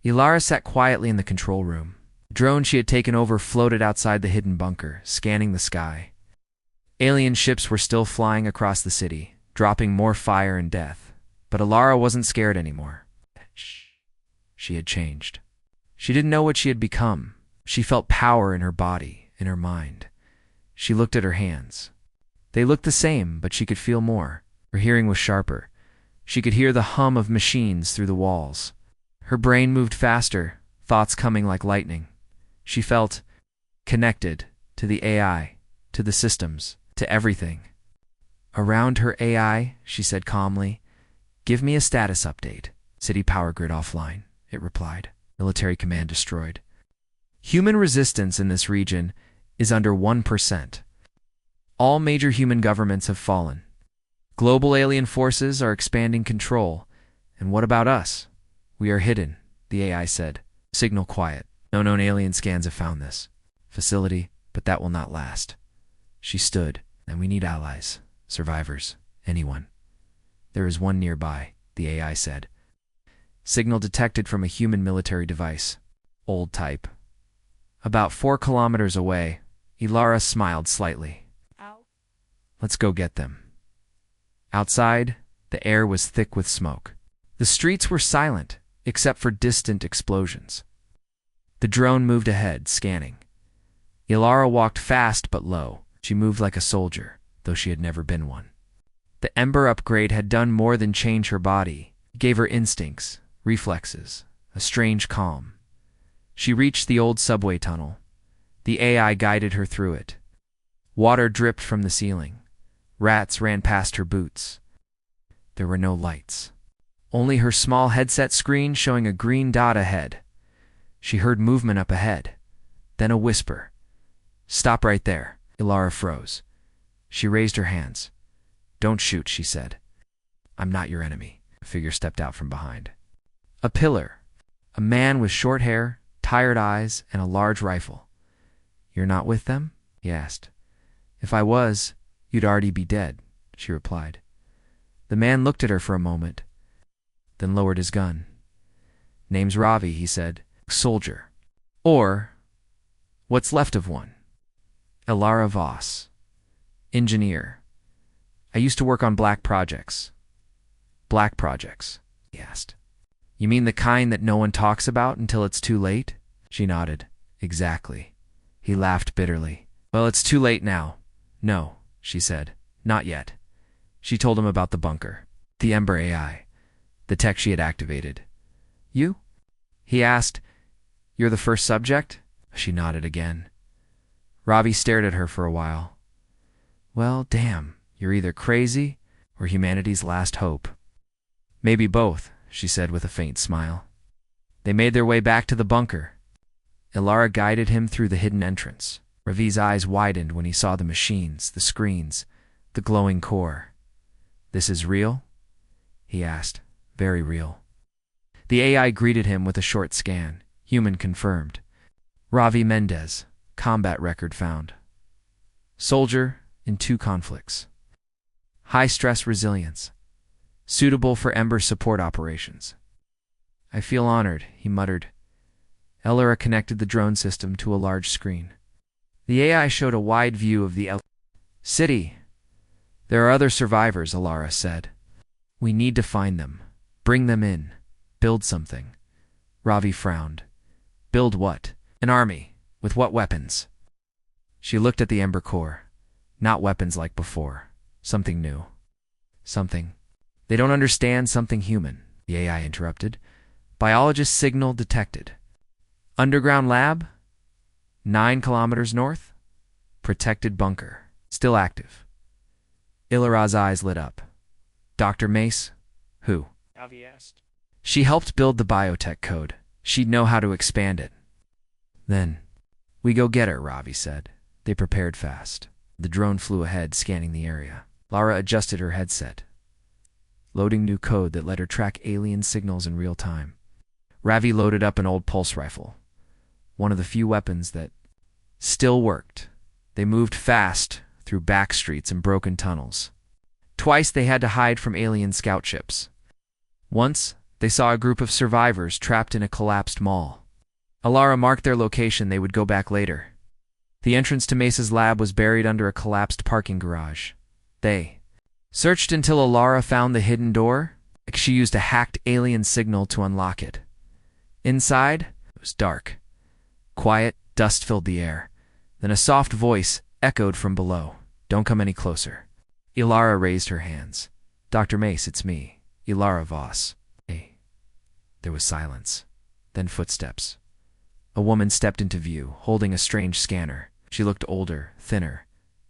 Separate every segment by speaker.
Speaker 1: Ilara sat quietly in the control room. The drone she had taken over floated outside the hidden bunker, scanning the sky. Alien ships were still flying across the city, dropping more fire and death. But Ilara wasn't scared anymore. She had changed. She didn't know what she had become. She felt power in her body, in her mind. She looked at her hands. They looked the same, but she could feel more. Her hearing was sharper. She could hear the hum of machines through the walls. Her brain moved faster, thoughts coming like lightning. She felt connected to the AI, to the systems, to everything. Around her AI, she said calmly, "Give me a status update." "City power grid offline," it replied. "Military command destroyed." Human resistance in this region is under 1%. All major human governments have fallen. Global alien forces are expanding control. And what about us? "We are hidden," the AI said. "Signal quiet. No known alien scans have found this facility, but that will not last." She stood. "And we need allies, survivors, anyone." "There is one nearby," the AI said. Signal detected from a human military device. Old type. About 4 kilometers away, Ilara smiled slightly.
Speaker 2: Ow.
Speaker 1: "Let's go get them." Outside, the air was thick with smoke. The streets were silent, except for distant explosions. The drone moved ahead, scanning. Ilara walked fast but low. She moved like a soldier, though she had never been one. The Ember upgrade had done more than change her body. It gave her instincts, reflexes, a strange calm. She reached the old subway tunnel. The AI guided her through it. Water dripped from the ceiling. Rats ran past her boots. There were no lights. Only her small headset screen showing a green dot ahead. She heard movement up ahead. Then a whisper. "Stop right there." Ilara froze. She raised her hands. "Don't shoot," she said. "I'm not your enemy." A figure stepped out from behind. A pillar. A man with short hair, tired eyes, and a large rifle. "You're not with them?" he asked. "If I was, you'd already be dead," she replied. The man looked at her for a moment, then lowered his gun. "Name's Ravi," he said. "Soldier. Or what's left of one. Ilara Voss. Engineer. I used to work on black projects." "Black projects?" he asked. "You mean the kind that no one talks about until it's too late?" She nodded. "Exactly." He laughed bitterly. "Well, it's too late now." "No," she said. "Not yet." She told him about the bunker, the Ember AI, the tech she had activated. "You?" he asked. "You're the first subject?" She nodded again. Ravi stared at her for a while. "Well, damn, you're either crazy or humanity's last hope." "Maybe both," she said with a faint smile. They made their way back to the bunker. Ilara guided him through the hidden entrance. Ravi's eyes widened when he saw the machines, the screens, the glowing core. "This is real?" he asked. "Very real." The AI greeted him with a short scan. Human confirmed. Ravi Mendez. Combat record found. Soldier in 2 conflicts. High stress resilience. Suitable for Ember support operations. "I feel honored," he muttered. Ilara connected the drone system to a large screen. The AI showed a wide view of the city. "There are other survivors," Ilara said. "We need to find them. Bring them in. Build something." Ravi frowned. "Build what?" "An army. With what weapons?" She looked at the Ember core. Not weapons like before. Something new. Something. "They don't understand something human," the AI interrupted. "Biologist signal detected. Underground lab? 9 kilometers north? Protected bunker. Still active." Ilara's eyes lit up. "Dr. Mace? Who?"
Speaker 2: Ravi asked.
Speaker 1: "She helped build the biotech code. She'd know how to expand it." "Then we go get her," Ravi said. They prepared fast. The drone flew ahead, scanning the area. Lara adjusted her headset, loading new code that let her track alien signals in real time. Ravi loaded up an old pulse rifle, one of the few weapons that still worked. They moved fast through back streets and broken tunnels. Twice they had to hide from alien scout ships. Once, They saw a group of survivors trapped in a collapsed mall. Ilara marked their location. They would go back later. The entrance to Mesa's lab was buried under a collapsed parking garage. They searched until Ilara found the hidden door. She used a hacked alien signal to unlock it. Inside, it was dark. Quiet, dust filled the air. Then a soft voice echoed from below. "Don't come any closer." Ilara raised her hands. "Dr. Mace, it's me, Ilara Voss." Hey. There was silence. Then footsteps. A woman stepped into view, holding a strange scanner. She looked older, thinner,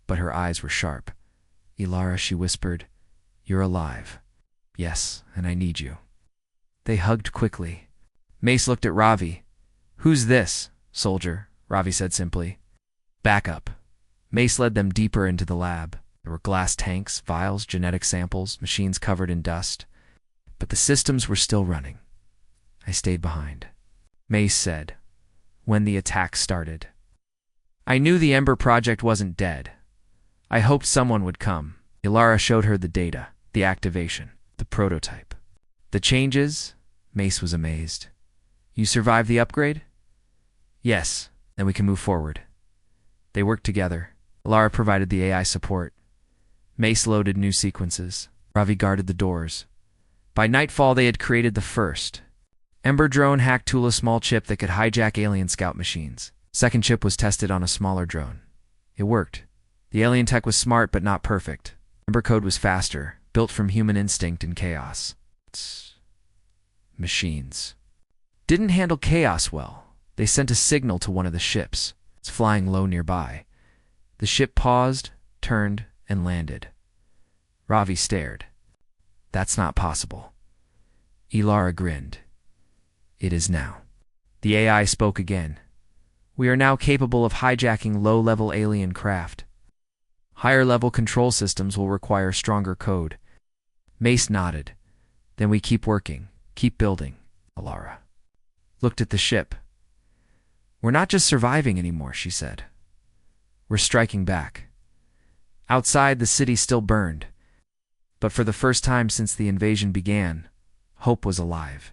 Speaker 1: but her eyes were sharp. "Ilara," she whispered, "you're alive." "Yes, and I need you." They hugged quickly. Mace looked at Ravi. "Who's this, soldier?" Ravi said simply. "Back up." Mace led them deeper into the lab. There were glass tanks, vials, genetic samples, machines covered in dust. But the systems were still running. I stayed behind. Mace said, when the attack started, "I knew the Ember Project wasn't dead. I hoped someone would come." Ilara showed her the data, the activation, the prototype. "The changes?" Mace was amazed. "You survived the upgrade?" "Yes, then we can move forward." They worked together. Ilara provided the AI support. Mace loaded new sequences. Ravi guarded the doors. By nightfall, they had created the first. Ember drone hacked to a small chip that could hijack alien scout machines. Second chip was tested on a smaller drone. It worked. The alien tech was smart but not perfect. Ember code was faster, built from human instinct and chaos. Machines didn't handle chaos well. They sent a signal to one of the ships. It's flying low nearby. The ship paused, turned, and landed. Ravi stared. "That's not possible." Ilara grinned. "It is now." The AI spoke again. "We are now capable of hijacking low-level alien craft. Higher-level control systems will require stronger code." Mace nodded. "Then we keep working, keep building." Ilara looked at the ship. "We're not just surviving anymore," she said. "We're striking back." Outside, the city still burned. But for the first time since the invasion began, hope was alive.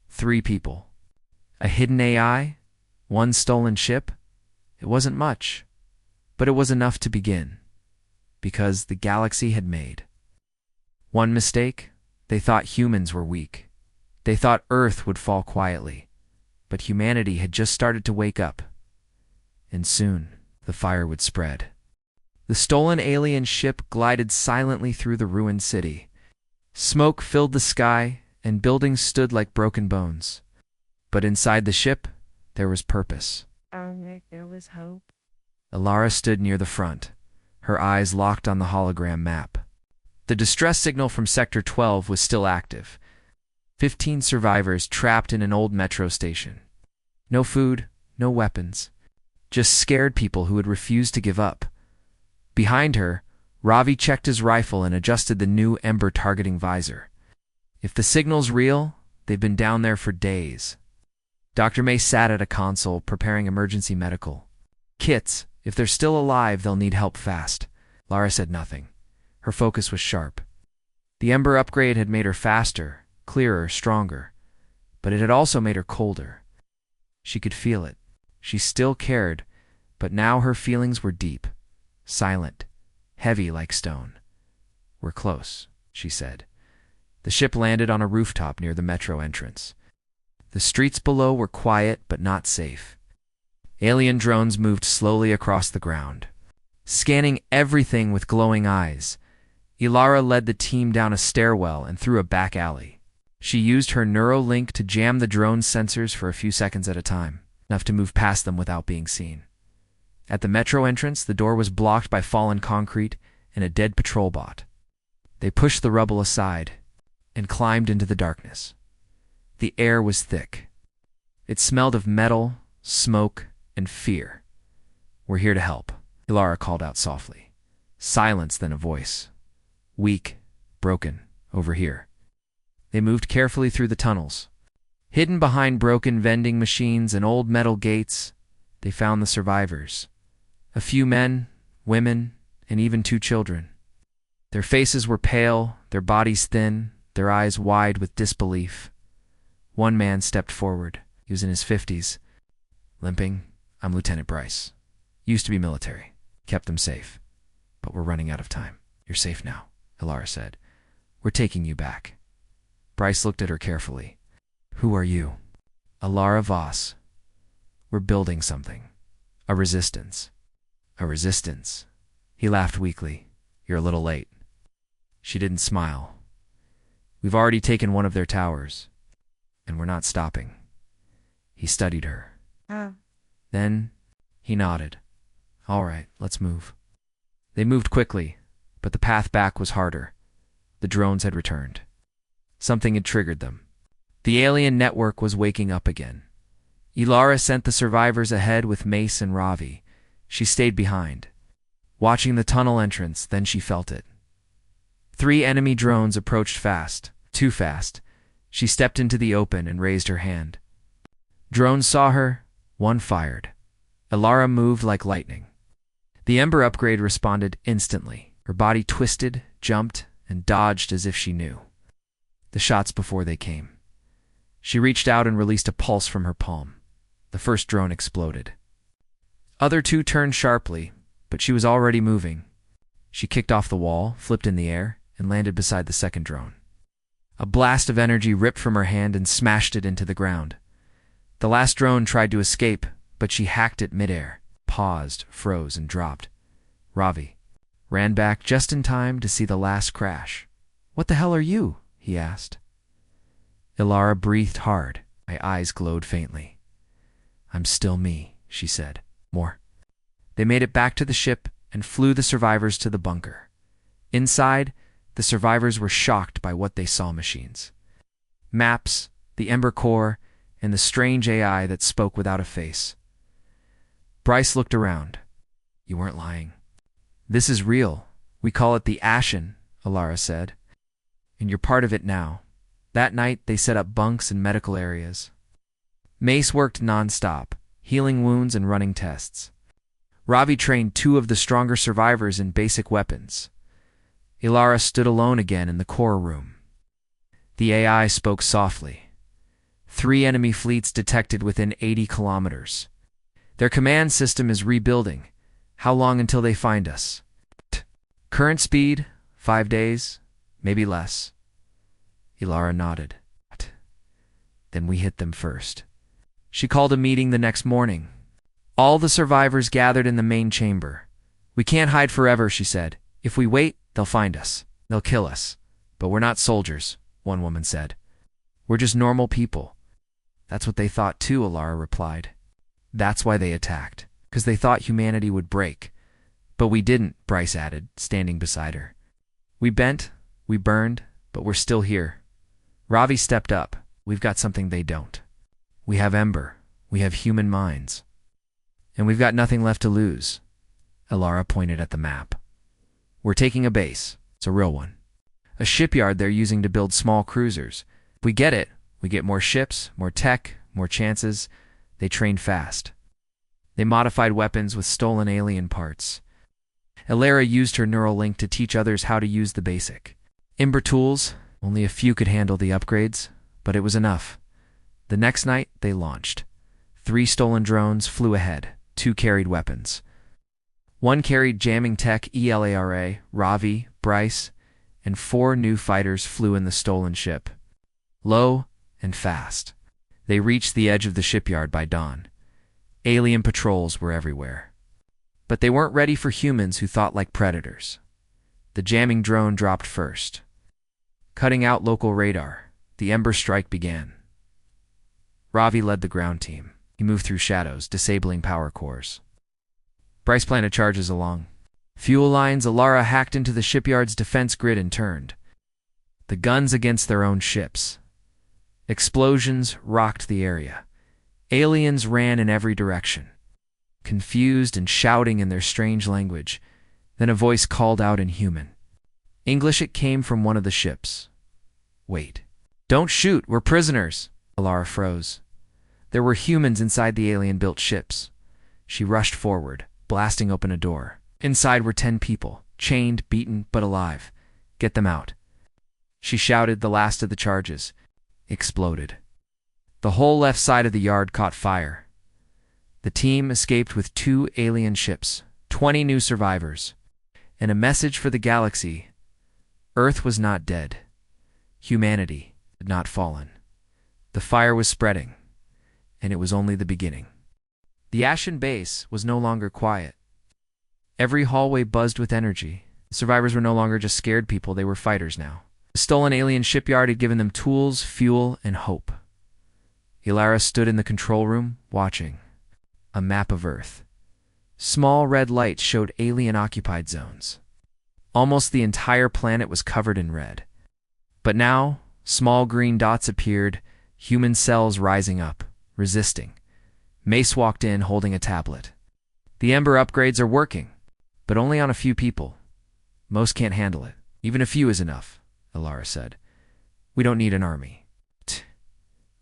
Speaker 1: 3 people. A hidden AI? 1 stolen ship? It wasn't much, but it was enough to begin. Because the galaxy had made one mistake. They thought humans were weak. They thought Earth would fall quietly. But humanity had just started to wake up. And soon, the fire would spread. The stolen alien ship glided silently through the ruined city. Smoke filled the sky, and buildings stood like broken bones. But inside the ship, there was purpose.
Speaker 2: There was hope.
Speaker 1: Ilara stood near the front, her eyes locked on the hologram map. The distress signal from Sector 12 was still active. 15 survivors trapped in an old metro station. No food, no weapons. Just scared people who had refused to give up. Behind her, Ravi checked his rifle and adjusted the new Ember targeting visor. If the signal's real, they've been down there for days. Dr. May sat at a console preparing emergency medical kits. If they're still alive, they'll need help fast. Lara said nothing. Her focus was sharp. The Ember upgrade had made her faster, clearer, stronger, but it had also made her colder. She could feel it. She still cared, but now her feelings were deep, silent, heavy like stone. "We're close," she said. The ship landed on a rooftop near the metro entrance. The streets below were quiet but not safe. Alien drones moved slowly across the ground, scanning everything with glowing eyes. Ilara led the team down a stairwell and through a back alley. She used her Neuralink to jam the drone's sensors for a few seconds at a time, enough to move past them without being seen. At the metro entrance, the door was blocked by fallen concrete and a dead patrol bot. They pushed the rubble aside and climbed into the darkness. The air was thick. It smelled of metal, smoke, and fear. "We're here to help," Ilara called out softly. Silence, then a voice. "Weak, broken, over here." They moved carefully through the tunnels. Hidden behind broken vending machines and old metal gates, they found the survivors. A few men, women, and even 2 children. Their faces were pale, their bodies thin, their eyes wide with disbelief. One man stepped forward. He was in his 50s. Limping. I'm Lieutenant Bryce. Used to be military. Kept them safe. But we're running out of time. You're safe now, Ilara said. We're taking you back. Bryce looked at her carefully. Who are you? Ilara Voss. We're building something. A resistance. A resistance. He laughed weakly. You're a little late. She didn't smile. We've already taken one of their towers. And we're not stopping. He studied her. Then he nodded. All right, let's move. They moved quickly, but the path back was harder. The drones had returned. Something had triggered them. The alien network was waking up again. Ilara sent the survivors ahead with Mace and Ravi. She stayed behind, watching the tunnel entrance. Then she felt it. 3 enemy drones approached fast, too fast. She stepped into the open and raised her hand. Drones saw her. One fired. Ilara moved like lightning. The Ember upgrade responded instantly. Her body twisted, jumped, and dodged as if she knew the shots before they came. She reached out and released a pulse from her palm. The first drone exploded. Other 2 turned sharply, but she was already moving. She kicked off the wall, flipped in the air, and landed beside the second drone. A blast of energy ripped from her hand and smashed it into the ground. The last drone tried to escape, but she hacked it midair, paused, froze, and dropped. Ravi ran back just in time to see the last crash. What the hell are you? He asked. Ilara breathed hard. My eyes glowed faintly. I'm still me, she said. More. They made it back to the ship and flew the survivors to the bunker. Inside, the survivors were shocked by what they saw: machines, maps, the Ember core, and the strange AI that spoke without a face. Bryce looked around. You weren't lying. This is real. We call it the Ashen, Ilara said. And you're part of it now. That night, they set up bunks and medical areas. Mace worked non-stop, healing wounds and running tests. Ravi trained 2 of the stronger survivors in basic weapons. Ilara stood alone again in the core room. The AI spoke softly. 3 enemy fleets detected within 80 kilometers. Their command system is rebuilding. How long until they find us? Current speed, 5 days, maybe less. Ilara nodded. Then we hit them first. She called a meeting the next morning. All the survivors gathered in the main chamber. We can't hide forever, she said. If we wait, they'll find us. They'll kill us. But we're not soldiers, one woman said. We're just normal people. That's what they thought too, Ilara replied. That's why they attacked, because they thought humanity would break. But we didn't, Bryce added, standing beside her. We bent, we burned, but we're still here. Ravi stepped up. We've got something they don't. We have Ember. We have human minds. And we've got nothing left to lose. Ilara pointed at the map. We're taking a base. It's a real one. A shipyard they're using to build small cruisers. If we get it, we get more ships, more tech, more chances. They train fast. They modified weapons with stolen alien parts. Ilara used her neural link to teach others how to use the basic Ember tools. Only a few could handle the upgrades, but it was enough. The next night, they launched. 3 stolen drones flew ahead. 2 carried weapons. 1 carried jamming tech ELARA, Ravi, Bryce, and 4 new fighters flew in the stolen ship. Low and fast. They reached the edge of the shipyard by dawn. Alien patrols were everywhere. But they weren't ready for humans who thought like predators. The jamming drone dropped first. Cutting out local radar, the Ember strike began. Ravi led the ground team. He moved through shadows, disabling power cores. Bryce planted charges along fuel lines. Ilara hacked into the shipyard's defense grid and turned the guns against their own ships. Explosions rocked the area. Aliens ran in every direction, confused and shouting in their strange language. Then a voice called out in human English. It came from one of the ships. Wait. Don't shoot, we're prisoners. Ilara froze. There were humans inside the alien-built ships. She rushed forward, blasting open a door. Inside were 10 people, chained, beaten, but alive. Get them out. She shouted. The last of the charges exploded. The whole left side of the yard caught fire. The team escaped with 2 alien ships, 20 new survivors, and a message for the galaxy. Earth was not dead. Humanity had not fallen. The fire was spreading, and it was only the beginning. The Ashen base was no longer quiet. Every hallway buzzed with energy. The survivors were no longer just scared people, they were fighters now. The stolen alien shipyard had given them tools, fuel, and hope. Ilara stood in the control room, watching. A map of Earth. Small red lights showed alien-occupied zones. Almost the entire planet was covered in red. But now, small green dots appeared, human cells rising up, resisting. Mace walked in, holding a tablet. The Ember upgrades are working, but only on a few people. Most can't handle it. Even a few is enough, Ilara said. We don't need an army.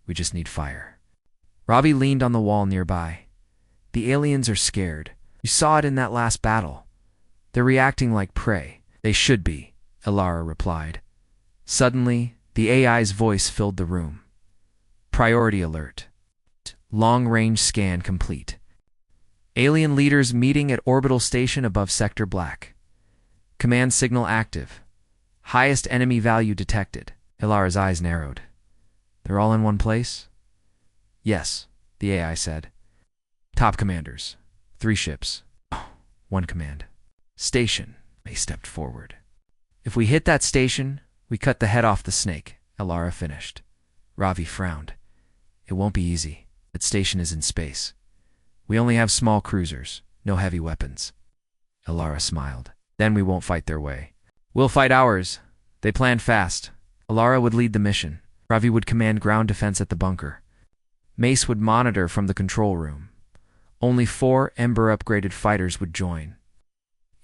Speaker 1: We just need fire. Robbie leaned on the wall nearby. The aliens are scared. You saw it in that last battle. They're reacting like prey. They should be, Ilara replied. Suddenly, the AI's voice filled the room. Priority alert. Long-range scan complete. Alien leaders meeting at orbital station above Sector Black. Command signal active. Highest enemy value detected. Ilara's eyes narrowed. They're all in one place? Yes, the AI said. Top commanders. 3 ships. 1 command. Station. They stepped forward. If we hit that station, we cut the head off the snake, Ilara finished. Ravi frowned. It won't be easy. That station is in space. We only have small cruisers, no heavy weapons. Ilara smiled. Then we won't fight their way. We'll fight ours. They planned fast. Ilara would lead the mission. Ravi would command ground defense at the bunker. Mace would monitor from the control room. Only 4 Ember-upgraded fighters would join.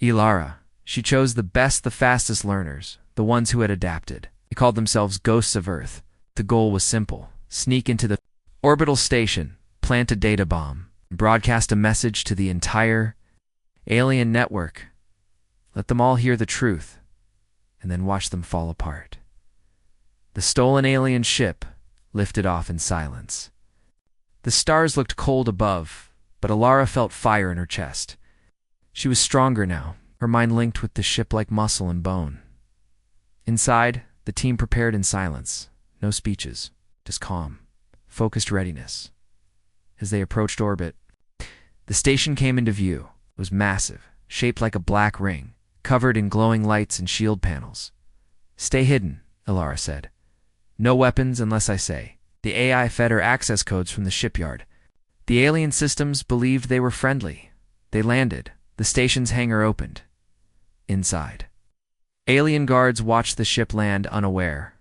Speaker 1: Ilara. She chose the best, the fastest learners, the ones who had adapted. They called themselves Ghosts of Earth. The goal was simple. Sneak into the orbital station, plant a data bomb, and broadcast a message to the entire alien network. Let them all hear the truth, and then watch them fall apart. The stolen alien ship lifted off in silence. The stars looked cold above, but Ilara felt fire in her chest. She was stronger now, her mind linked with the ship like muscle and bone. Inside, the team prepared in silence. No speeches, just calm, focused readiness. As they approached orbit, the station came into view. It was massive, shaped like a black ring, covered in glowing lights and shield panels. Stay hidden, Ilara said. No weapons unless I say. The AI fed her access codes from the shipyard. The alien systems believed they were friendly. They landed. The station's hangar opened. Inside. Alien guards watched the ship land unaware.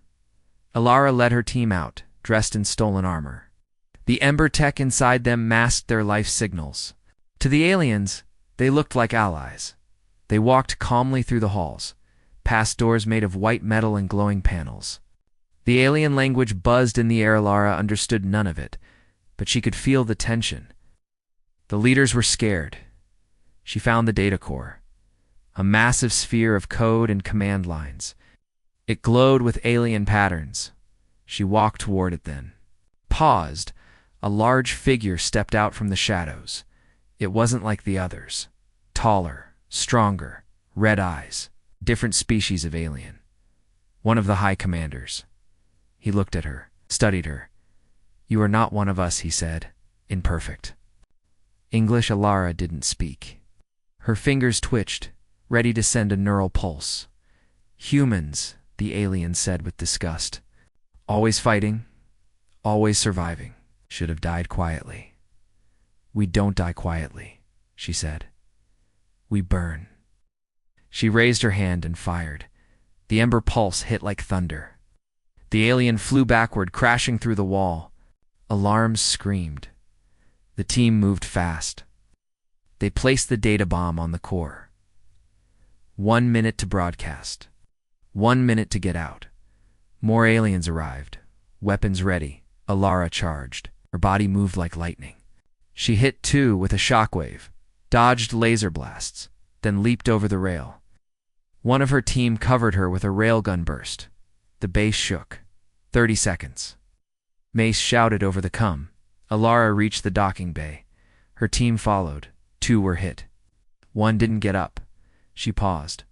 Speaker 1: Ilara led her team out, dressed in stolen armor. The Ember tech inside them masked their life signals. To the aliens, they looked like allies. They walked calmly through the halls, past doors made of white metal and glowing panels. The alien language buzzed in the air. Ilara understood none of it, but she could feel the tension. The leaders were scared. She found the data core, a massive sphere of code and command lines. It glowed with alien patterns. She walked toward it then. Paused. A large figure stepped out from the shadows. It wasn't like the others. Taller, stronger, red eyes, different species of alien. One of the high commanders. He looked at her, studied her. You are not one of us, he said. Imperfect. English. Ilara didn't speak. Her fingers twitched, ready to send a neural pulse. Humans, the alien said with disgust. Always fighting, always surviving. Should have died quietly. We don't die quietly, she said. We burn. She raised her hand and fired. The Ember pulse hit like thunder. The alien flew backward, crashing through the wall. Alarms screamed. The team moved fast. They placed the data bomb on the core. 1 minute to broadcast. 1 minute to get out. More aliens arrived. Weapons ready. Ilara charged. Her body moved like lightning. She hit 2 with a shockwave, dodged laser blasts, then leaped over the rail. One of her team covered her with a railgun burst. The base shook. 30 seconds. Mace shouted over the come. Alara reached the docking bay. Her team followed. 2 were hit. 1 didn't get up. She paused,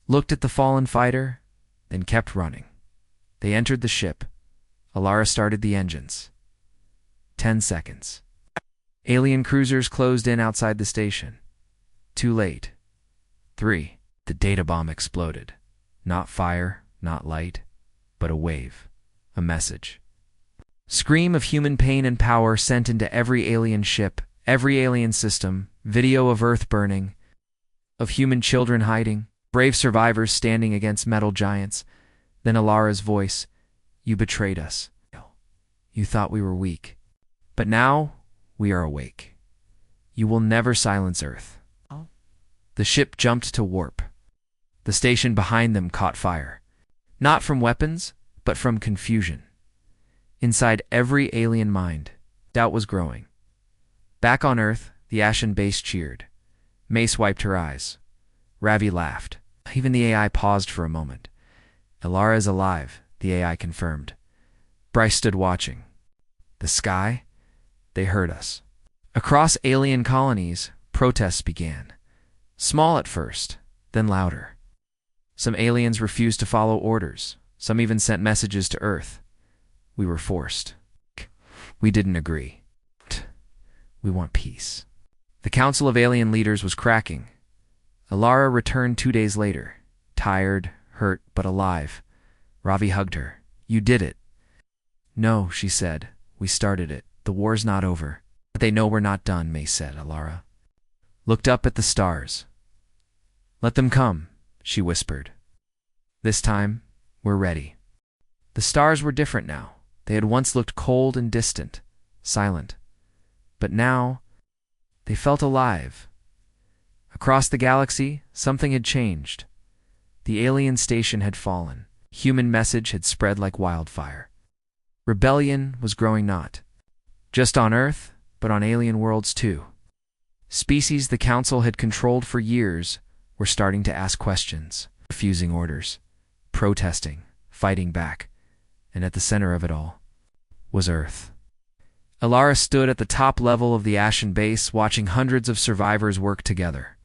Speaker 1: looked at the fallen fighter, then kept running. They entered the ship. Alara started the engines. 10 seconds. Alien cruisers closed in outside the station. Too late. 3. The data bomb exploded. Not fire, not light, but a wave. A message. Scream of human pain and power sent into every alien ship, every alien system, video of Earth burning, of human children hiding, brave survivors standing against metal giants. Then Alara's voice, "You betrayed us. You thought we were weak. But now we are awake. You will never silence Earth." The ship jumped to warp. The station behind them caught fire. Not from weapons, but from confusion. Inside every alien mind, doubt was growing. Back on Earth, the Ashen base cheered. Mace wiped her eyes. Ravi laughed. Even the AI paused for a moment. "Alara is alive," the AI confirmed. Bryce stood watching. The sky? They heard us. Across alien colonies, protests began. Small at first, then louder. Some aliens refused to follow orders. Some even sent messages to Earth. We were forced. We didn't agree. We want peace. The Council of Alien Leaders was cracking. Alara returned 2 days later, tired, hurt, but alive. Ravi hugged her. "You did it." "No," she said. "We started it. The war's not over." "But they know we're not done," Mace said. Alara looked up at the stars. "Let them come," she whispered. "This time, we're ready." The stars were different now. They had once looked cold and distant, silent. But now, they felt alive. Across the galaxy, something had changed. The alien station had fallen. Human message had spread like wildfire. Rebellion was growing not just on Earth, but on alien worlds too. Species the Council had controlled for years were starting to ask questions, refusing orders, protesting, fighting back. And at the center of it all was Earth. Alara stood at the top level of the Ashen base, watching hundreds of survivors work together.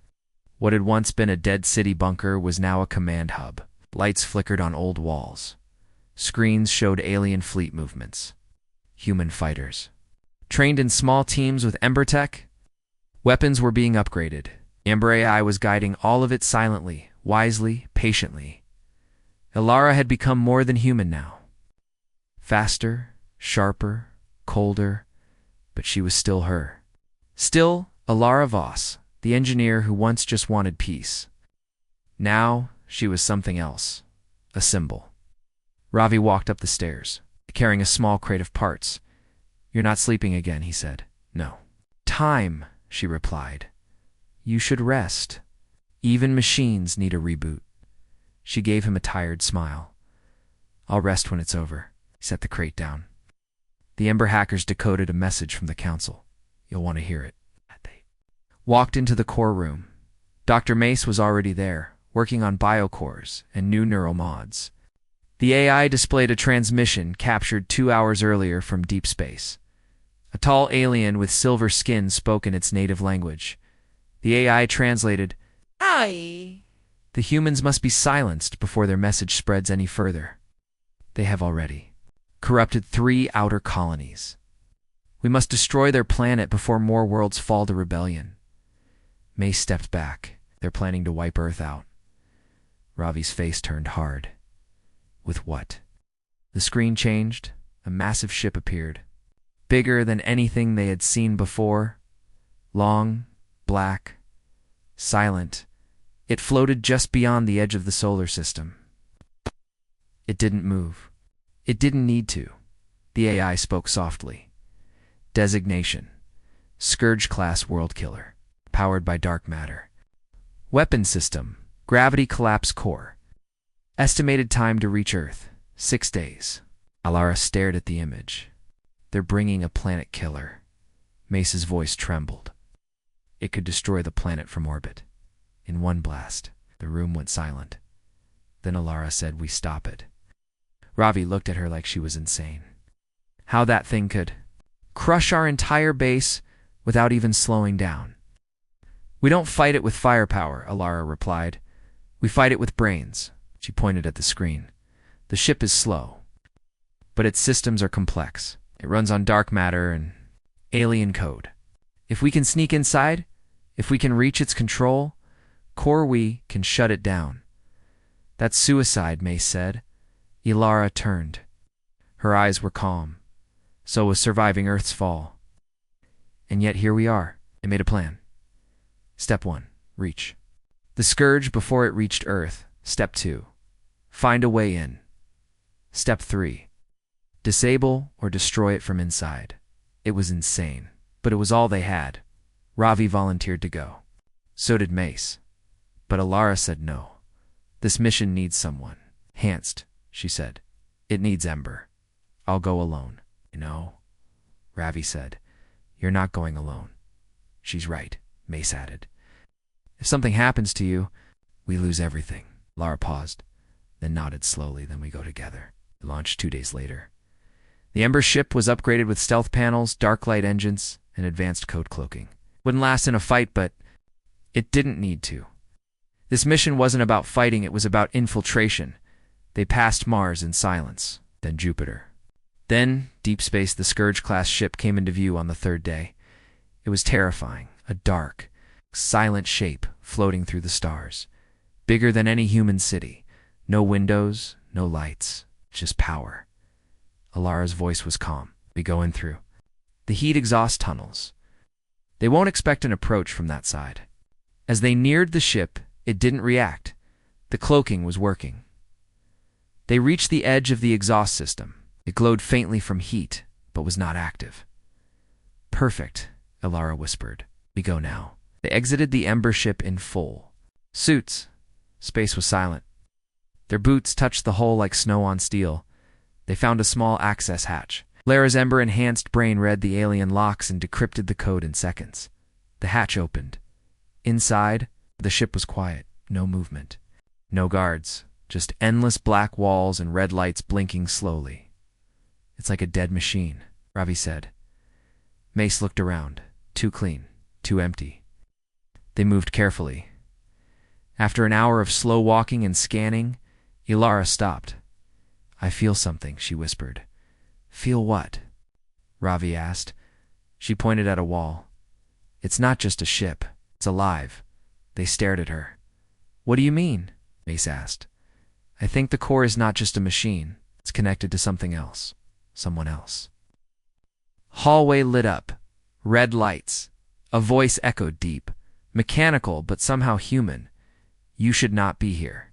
Speaker 1: What had once been a dead city bunker was now a command hub. Lights flickered on old walls. Screens showed alien fleet movements. Human fighters. Trained in small teams with Ember Tech, weapons were being upgraded. Ember AI was guiding all of it silently, wisely, patiently. Alara had become more than human now. Faster, sharper, colder, but she was still her. Still, Alara Voss, the engineer who once just wanted peace. Now, she was something else. A symbol. Ravi walked up the stairs, carrying a small crate of parts. "You're not sleeping again," he said. "No." "Time," she replied. "You should rest. Even machines need a reboot." She gave him a tired smile. "I'll rest when it's over." He set the crate down. The Ember hackers decoded a message from the Council. You'll want to hear it. They walked into the core room. Dr. Mace was already there, working on biocores and new neural mods. The AI displayed a transmission captured 2 hours earlier from deep space. A tall alien with silver skin spoke in its native language. The AI translated,
Speaker 2: Aye.
Speaker 1: "The humans must be silenced before their message spreads any further. They have already corrupted 3 outer colonies. We must destroy their planet before more worlds fall to rebellion." May stepped back. "They're planning to wipe Earth out." Ravi's face turned hard. "With what?" The screen changed. A massive ship appeared. Bigger than anything they had seen before. Long, black, silent. It floated just beyond the edge of the solar system. It didn't move. It didn't need to. The AI spoke softly. Designation: Scourge-class world killer. Powered by dark matter. Weapon system: Gravity collapse core. Estimated time to reach Earth: 6 days. Alara stared at the image. "They're bringing a planet killer." Mace's voice trembled. "It could destroy the planet from orbit. In one blast." The room went silent. Then Alara said, "We stop it." Ravi looked at her like she was insane. how that thing could crush our entire base without even slowing down. We don't fight it with firepower, Alara replied. We fight it with brains. She pointed at the screen. The ship is slow, but its systems are complex. It runs on dark matter and alien code. If we can sneak inside, if we can reach its control core, we can shut it down. That's suicide, Mace said. Alara turned. Her eyes were calm. So was surviving Earth's fall. And yet here we are. They made a plan. Step 1. Reach the Scourge before it reached Earth. Step 2. Find a way in. Step 3. Disable or destroy it from inside. It was insane, but it was all they had. Ravi volunteered to go. So did Mace. But Alara said no. This mission needs someone. Hanst, she said. It needs Ember. I'll go alone. No, Ravi said. You're not going alone. She's right, Mace added. If something happens to you, we lose everything. Alara paused, then nodded slowly. Then we go together. We launched 2 days later. The Ember ship was upgraded with stealth panels, dark light engines, and advanced code cloaking. Wouldn't last in a fight, but it didn't need to. This mission wasn't about fighting, it was about infiltration. They passed Mars in silence, then Jupiter. Then, deep space, the Scourge-class ship came into view on the 3rd day. It was terrifying, a dark, silent shape floating through the stars. Bigger than any human city. No windows, no lights, just power. Alara's voice was calm. We go in through the heat exhaust tunnels. They won't expect an approach from that side. As they neared the ship, it didn't react. The cloaking was working. They reached the edge of the exhaust system. It glowed faintly from heat, but was not active. Perfect, Alara whispered. We go now. They exited the Ember ship in full suits. Space was silent. Their boots touched the hull like snow on steel. They found a small access hatch. Alara's Ember-enhanced brain read the alien locks and decrypted the code in seconds. The hatch opened. Inside, the ship was quiet. No movement. No guards. Just endless black walls and red lights blinking slowly. It's like a dead machine, Ravi said. Mace looked around. Too clean. Too empty. They moved carefully. After an hour of slow walking and scanning, Alara stopped. I feel something, she whispered. Feel what? Ravi asked. She pointed at a wall. It's not just a ship. It's alive. They stared at her. What do you mean? Mace asked. I think the core is not just a machine. It's connected to something else. Someone else. Hallway lit up. Red lights. A voice echoed deep. Mechanical, but somehow human. You should not be here.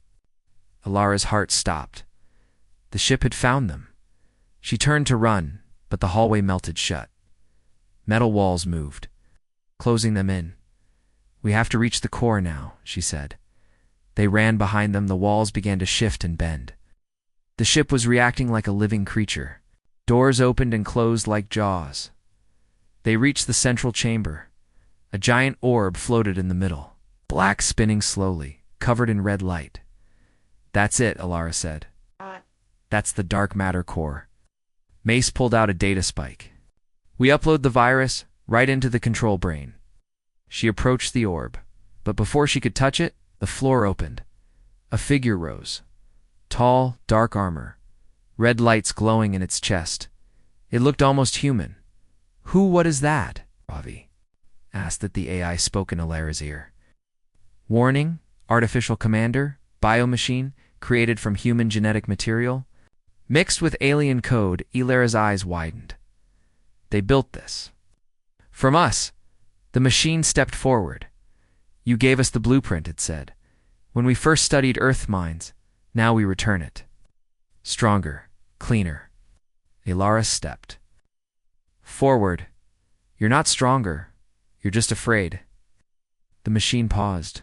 Speaker 1: Alara's heart stopped. The ship had found them. She turned to run, but the hallway melted shut. Metal walls moved, closing them in. We have to reach the core now, she said. They ran behind them. The walls began to shift and bend. The ship was reacting like a living creature. Doors opened and closed like jaws. They reached the central chamber. A giant orb floated in the middle, black, spinning slowly, covered in red light. That's it, Alara said. That's the dark matter core. Mace pulled out a data spike. We upload the virus right into the control brain. She approached the orb, but before she could touch it, the floor opened. A figure rose. Tall, dark armor. Red lights glowing in its chest. It looked almost human. What is that? Ravi asked. That the AI spoke in Alara's ear. Warning, artificial commander, biomachine, created from human genetic material. Mixed with alien code, Alara's eyes widened. They built this. From us. The machine stepped forward. You gave us the blueprint, it said. When we first studied Earth mines, now we return it. Stronger, cleaner. Alara stepped forward. You're not stronger. You're just afraid. The machine paused.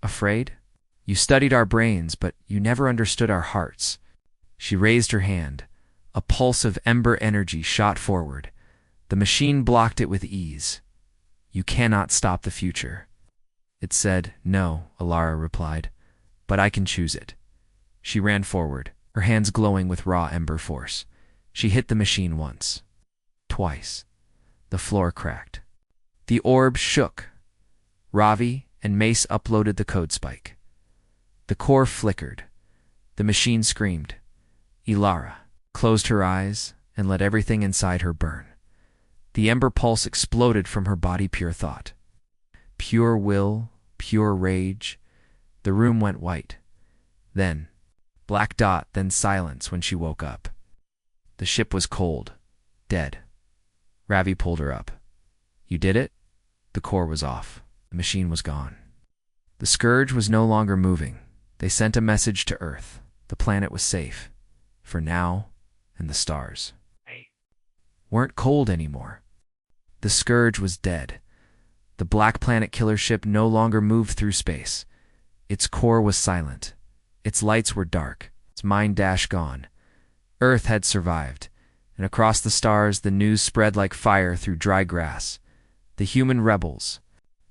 Speaker 1: Afraid? You studied our brains, but you never understood our hearts. She raised her hand. A pulse of ember energy shot forward. The machine blocked it with ease. You cannot stop the future. It said, no, Alara replied, but I can choose it. She ran forward, her hands glowing with raw ember force. She hit the machine once, twice. The floor cracked. The orb shook. Ravi and Mace uploaded the code spike. The core flickered. The machine screamed. Ilara closed her eyes and let everything inside her burn. The ember pulse exploded from her body, pure thought. Pure will, pure rage. The room went white. Then, black dot, then silence when she woke up. The ship was cold, dead. Ravi pulled her up. You did it? The core was off. The machine was gone. The scourge was no longer moving. They sent a message to Earth. The planet was safe. For now, and the stars weren't cold anymore. The scourge was dead. The black planet killer ship no longer moved through space. Its core was silent. Its lights were dark. Its mind dash gone. Earth had survived, and across the stars the news spread like fire through dry grass. The human rebels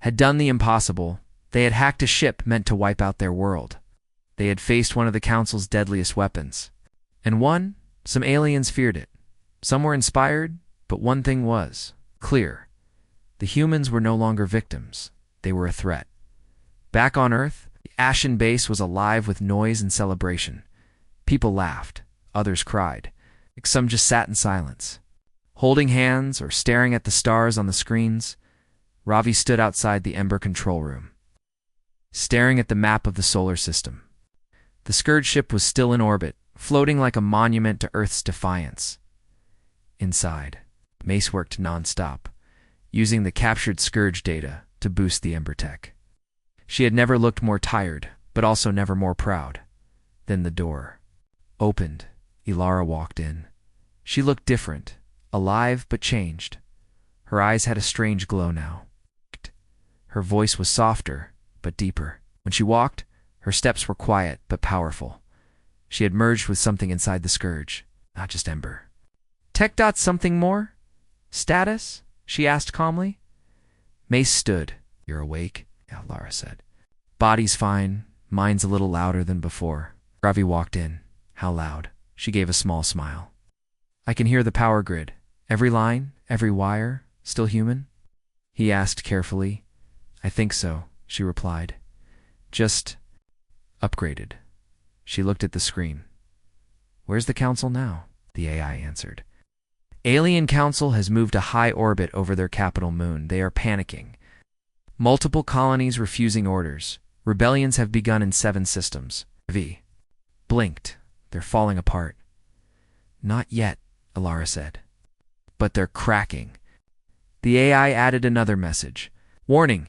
Speaker 1: had done the impossible. They had hacked a ship meant to wipe out their world. They had faced one of the Council's deadliest weapons. And some aliens feared it. Some were inspired, but one thing was clear. The humans were no longer victims. They were a threat. Back on Earth, the Ashen base was alive with noise and celebration. People laughed. Others cried. Some just sat in silence, holding hands or staring at the stars on the screens. Ravi stood outside the Ember control room, staring at the map of the solar system. The Scourge ship was still in orbit, floating like a monument to Earth's defiance. Inside, Mace worked non-stop, using the captured Scourge data to boost the Ember tech. She had never looked more tired, but also never more proud. Then the door opened. Ilara walked in. She looked different, alive but changed. Her eyes had a strange glow now. Her voice was softer, but deeper. When she walked, her steps were quiet but powerful. She had merged with something inside the Scourge, not just Ember. Tech dot something more? Status? She asked calmly. Mace stood. You're awake? Yeah, Lara said. Body's fine. Mind's a little louder than before. Ravi walked in. How loud? She gave a small smile. I can hear the power grid. Every line, every wire, still human? He asked carefully. I think so, she replied. Just upgraded. She looked at the screen. Where's the Council now? The AI answered. Alien Council has moved a high orbit over their capital moon. They are panicking. Multiple colonies refusing orders. Rebellions have begun in 7 systems. V blinked. They're falling apart. Not yet, Ilara said. But they're cracking. The AI added another message. Warning.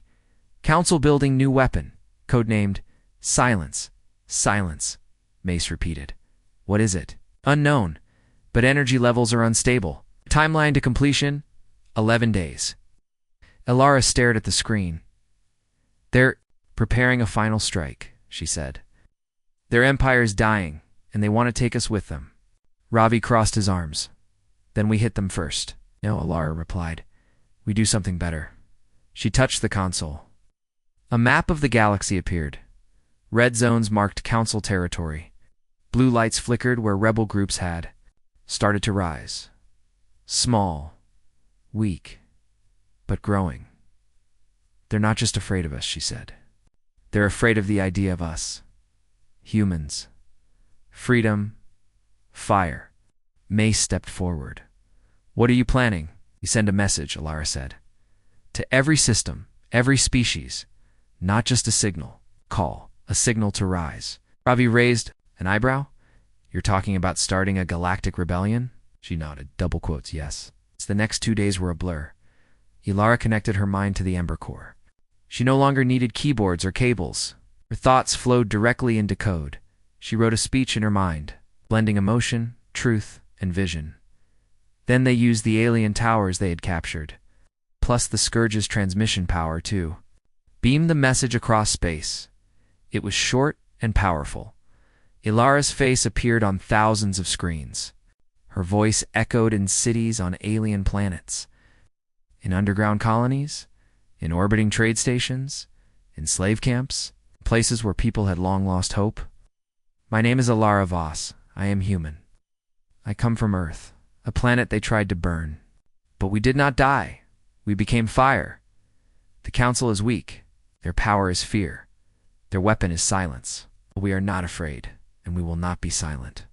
Speaker 1: Council building new weapon. Codenamed Silence. Silence. Mace repeated. What is it? Unknown. But energy levels are unstable. Timeline to completion? 11 days. Ilara stared at the screen. They're preparing a final strike, she said. Their empire's dying, and they want to take us with them. Ravi crossed his arms. Then we hit them first. No, Ilara replied. We do something better. She touched the console. A map of the galaxy appeared. Red zones marked Council territory. Blue lights flickered where rebel groups had started to rise. Small, weak, but growing. They're not just afraid of us, she said. They're afraid of the idea of us. Humans. Freedom. Fire. Mace stepped forward. What are you planning? You send a message, Ilara said. To every system, every species. Not just a signal. Call. A signal to rise. Ravi raised an eyebrow. You're talking about starting a galactic rebellion? She nodded, double quotes, yes. The next 2 days were a blur. Ilara connected her mind to the Ember core. She no longer needed keyboards or cables. Her thoughts flowed directly into code. She wrote a speech in her mind, blending emotion, truth, and vision. Then they used the alien towers they had captured, plus the Scourge's transmission power, too. Beamed the message across space. It was short and powerful. Ilara's face appeared on thousands of screens. Her voice echoed in cities on alien planets, in underground colonies, in orbiting trade stations, in slave camps, places where people had long lost hope. My name is Ilara Voss. I am human. I come from Earth. a planet they tried to burn. But we did not die. We became fire. The Council is weak. Their power is fear. Their weapon is silence. But we are not afraid, and we will not be silent.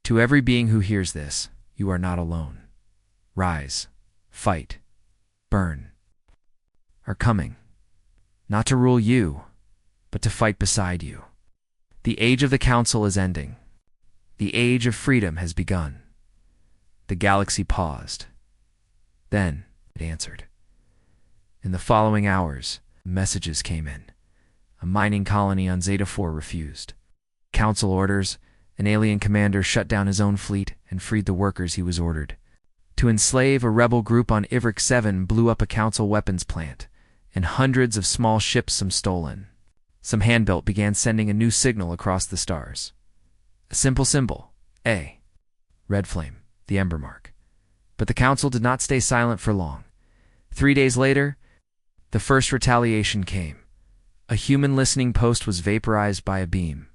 Speaker 1: To every being who hears this, you are not alone. Rise, fight, burn. Are coming, not to rule you, but to fight beside you. The age of the Council is ending. The age of freedom has begun. The galaxy paused. Then it answered. In the following hours, messages came in. A mining colony on Zeta 4 refused. Council orders, an alien commander shut down his own fleet and freed the workers he was ordered. To enslave a rebel group on Ivric 7 blew up a Council weapons plant, and hundreds of small ships some stolen. Some hand-built began sending a new signal across the stars. A simple symbol, A. Red flame, the ember mark. But the Council did not stay silent for long. 3 days later, the first retaliation came. A human listening post was vaporized by a beam.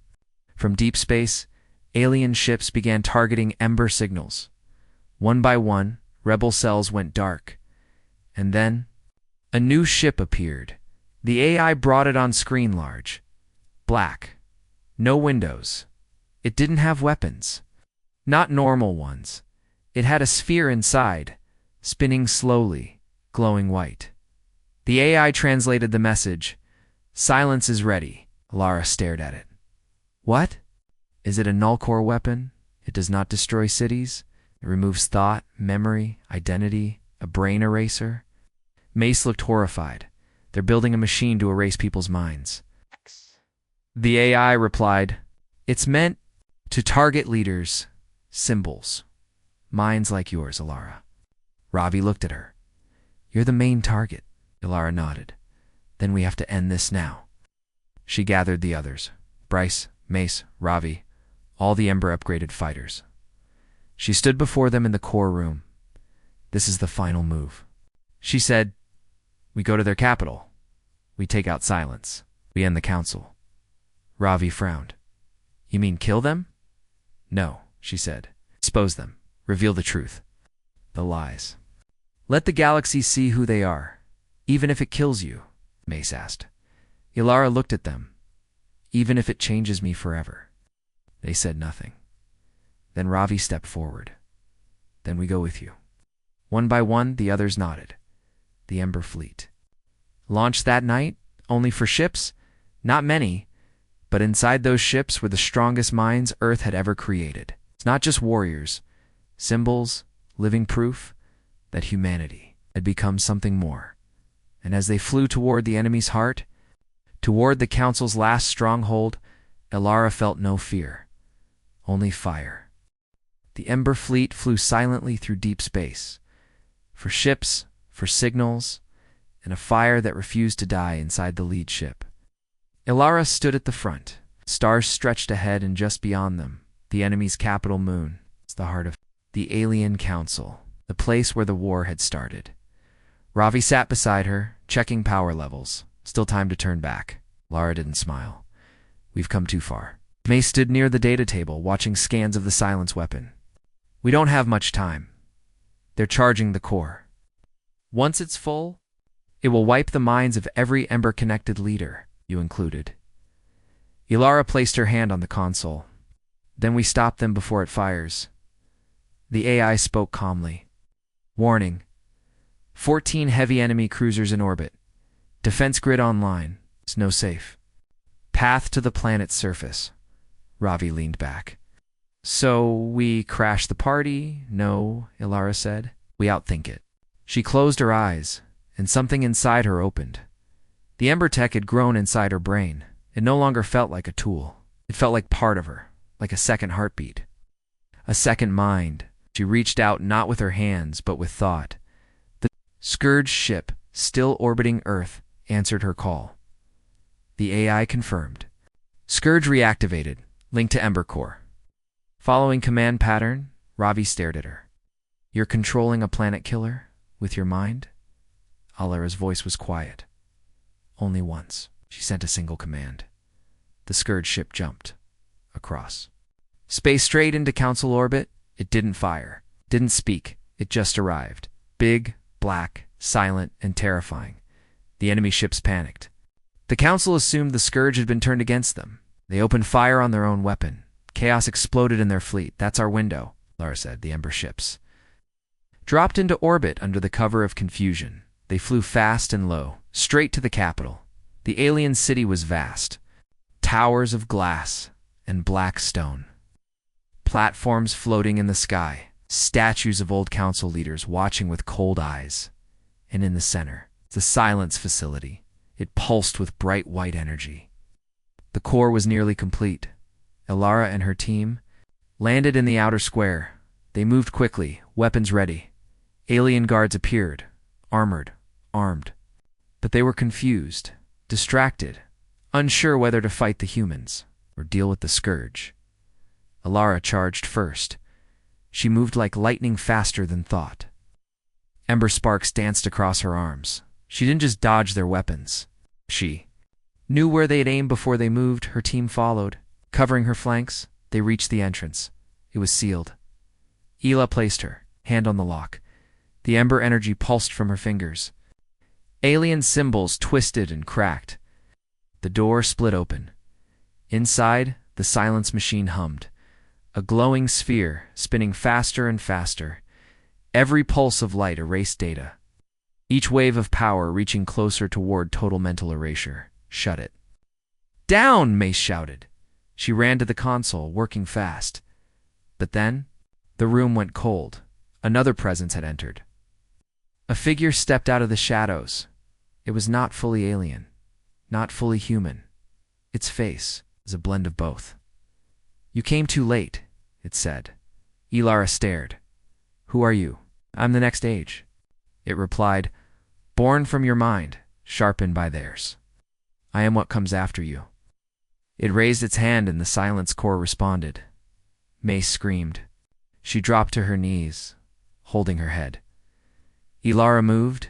Speaker 1: From deep space, alien ships began targeting ember signals. One by one, rebel cells went dark. And then, a new ship appeared. The AI brought it on screen large. Black. No windows. It didn't have weapons. Not normal ones. It had a sphere inside, spinning slowly, glowing white. The AI translated the message. Silence is ready. Lara stared at it. What? Is it a null-core weapon? It does not destroy cities? It removes thought, memory, identity, a brain eraser? Mace looked horrified. They're building a machine to erase people's minds. The AI replied, it's meant to target leaders, symbols. Minds like yours, Alara. Ravi looked at her. You're the main target. Alara nodded. Then we have to end this now. She gathered the others. Bryce, Mace, Ravi, all the Ember upgraded fighters. She stood before them in the core room. This is the final move. She said, we go to their capital. We take out Silence. We end the Council. Ravi frowned. You mean kill them? No, she said. Expose them. Reveal the truth. The lies. Let the galaxy see who they are, even if it kills you, Mace asked. Ilara looked at them. Even if it changes me forever. They said nothing. Then Ravi stepped forward. Then we go with you. One by one, the others nodded. The Ember Fleet. Launched that night, only for ships? Not many, but inside those ships were the strongest minds Earth had ever created. It's not just warriors, symbols, living proof that humanity had become something more. And as they flew toward the enemy's heart, toward the Council's last stronghold, Ilara felt no fear, only fire. The Ember Fleet flew silently through deep space, for ships, for signals, and a fire that refused to die inside the lead ship. Ilara stood at the front. Stars stretched ahead and just beyond them, the enemy's capital moon. It's the heart of the Alien Council, the place where the war had started. Ravi sat beside her, checking power levels. Still time to turn back. Lara didn't smile. We've come too far. May stood near the data table, watching scans of the Silence weapon. We don't have much time. They're charging the core. Once it's full, it will wipe the minds of every Ember-connected leader, you included. Ilara placed her hand on the console. Then we stop them before it fires. The AI spoke calmly. Warning. 14 heavy enemy cruisers in orbit. Defense grid online. It's no safe. Path to the planet's surface. Ravi leaned back. So we crash the party? No, Ilara said. We outthink it. She closed her eyes, and something inside her opened. The Ember Tech had grown inside her brain. It no longer felt like a tool. It felt like part of her, like a second heartbeat. A second mind. She reached out not with her hands, but with thought. The Scourge ship, still orbiting Earth, answered her call. The AI confirmed. Scourge reactivated, linked to Ember Core. Following command pattern, Ravi stared at her. You're controlling a planet killer? With your mind? Alara's voice was quiet. Only once. She sent a single command. The Scourge ship jumped. Across. Space straight into Council orbit, it didn't fire. Didn't speak, it just arrived. Big, black, silent, and terrifying. The enemy ships panicked. The council assumed the scourge had been turned against them. They opened fire on their own weapon. Chaos exploded in their fleet. That's our window, Lara said. The Ember ships dropped into orbit under the cover of confusion. They flew fast and low, straight to the capital. The alien city was vast. Towers of glass and black stone. Platforms floating in the sky. Statues of old council leaders watching with cold eyes. And in the center, the silence facility. It pulsed with bright white energy. The core was nearly complete. Ilara and her team landed in the outer square. They moved quickly, weapons ready. Alien guards appeared, armored, armed. But they were confused, distracted, unsure whether to fight the humans or deal with the scourge. Ilara charged first. She moved like lightning, faster than thought. Ember sparks danced across her arms. She didn't just dodge their weapons. She knew where they'd aim before they moved. Her team followed. Covering her flanks, they reached the entrance. It was sealed. Ela placed her hand on the lock. The ember energy pulsed from her fingers. Alien symbols twisted and cracked. The door split open. Inside, the silence machine hummed. A glowing sphere, spinning faster and faster. Every pulse of light erased data. Each wave of power reaching closer toward total mental erasure. Shut it down, Mace shouted. She ran to the console, working fast. But then, the room went cold. Another presence had entered. A figure stepped out of the shadows. It was not fully alien, not fully human. Its face was a blend of both. "You came too late," it said. Ilara stared. "Who are you?" "I'm the next age," it replied. "Born from your mind, sharpened by theirs. I am what comes after you." It raised its hand and the silence core responded. Mace screamed. She dropped to her knees, holding her head. Ilara moved.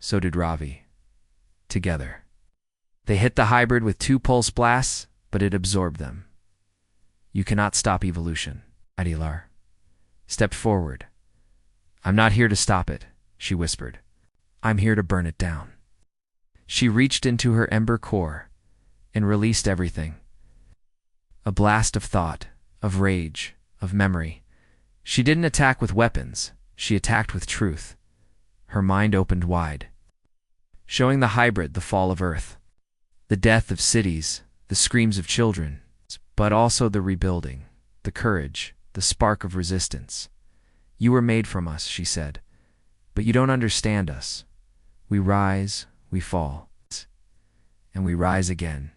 Speaker 1: So did Ravi. Together. They hit the hybrid with 2 pulse blasts, but it absorbed them. "You cannot stop evolution," Ilara stepped forward. "I'm not here to stop it," she whispered. "I'm here to burn it down." She reached into her ember core and released everything. A blast of thought, of rage, of memory. She didn't attack with weapons. She attacked with truth. Her mind opened wide, showing the hybrid the fall of Earth, the death of cities, the screams of children, but also the rebuilding, the courage, the spark of resistance. "You were made from us," she said, "but you don't understand us. We rise, we fall, and we rise again."